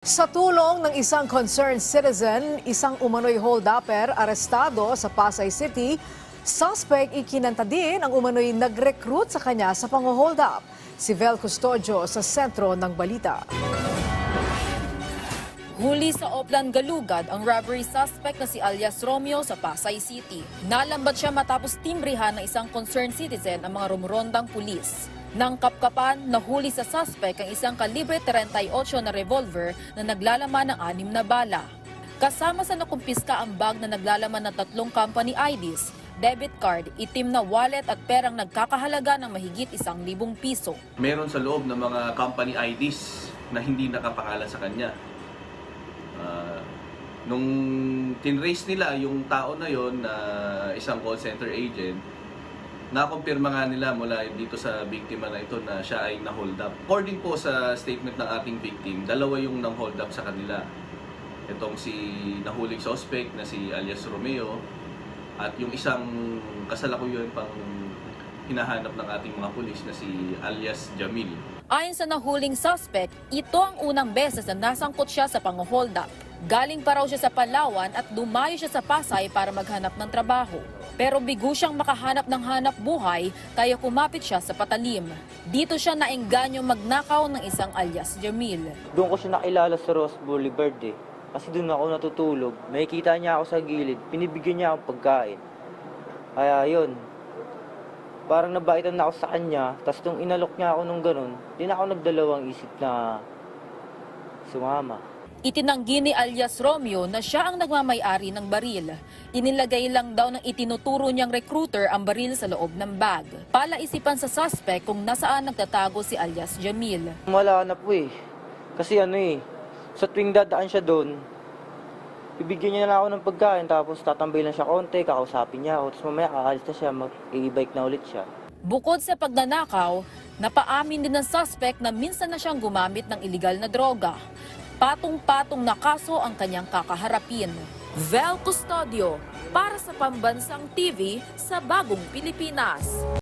Sa tulong ng isang concerned citizen, isang umano'y hold-upper arestado sa Pasay City. Suspect ikinanta din ang umano'y nag-recruit sa kanya sa pang-hold up. Si Vel Custodio sa sentro ng balita. Huli sa Oplan Galugad ang robbery suspect na si alias Romeo sa Pasay City. Nalambat siya matapos timbrihan ng isang concerned citizen ang mga rumurondang pulis. Nang kapkapan, nahuli sa suspect ang isang kalibre 38 na revolver na naglalaman ng 6 na bala. Kasama sa nakumpiska ang bag na naglalaman ng 3 company IDs, debit card, itim na wallet at perang nagkakahalaga ng mahigit 1,000 piso. Meron sa loob ng mga company IDs na hindi nakapangalan sa kanya. Nung tinrace nila yung tao na yon na isang call center agent, nakumpirma nga nila mula dito sa biktima na ito na siya ay na-hold up. According po sa statement ng ating victim, dalawa yung nang-hold up sa kanila. Itong si nahuling suspect na si alias Romeo at yung isang kasalukuyang pang hinahanap ng ating mga pulis na si alias Jamil. Ayon sa nahuling suspect, ito ang unang beses na nasangkot siya sa pang-hold up. Galing pa raw siya sa Palawan at dumayo siya sa Pasay para maghanap ng trabaho. Pero bigo siyang makahanap ng hanap buhay kaya kumapit siya sa patalim. Dito siya naengganyo magnakaw ng isang alias Jamil. Doon ko siya nakilala sa Ross Boulevard eh. Kasi doon ako natutulog. May kita niya ako sa gilid. Pinibigyan niya akong pagkain. Kaya yun. Parang nabaitan na ako sa kanya. Tapos nung inalok niya ako nung ganun, di na ako nagdalawang isip na sumama. Itinanggi ni alias Romeo na siya ang nagmamay-ari ng baril. Inilagay lang daw ng itinuturo niyang recruiter ang baril sa loob ng bag. Palaisipan sa suspect kung nasaan nagtatago si alias Jamil. Wala na po eh. Kasi sa tuwing dadaan siya doon, bibigyan niya na ako ng pagkain, tapos tatambay lang siya konti, kakausapin niya ako, tapos mamaya kakalis na siya, mag-i-bike na ulit siya. Bukod sa pagnanakaw, napaamin din ng suspect na minsan na siyang gumamit ng iligal na droga. Patong-patong na kaso ang kanyang kakaharapin. Vel Custodio, para sa Pambansang TV sa Bagong Pilipinas.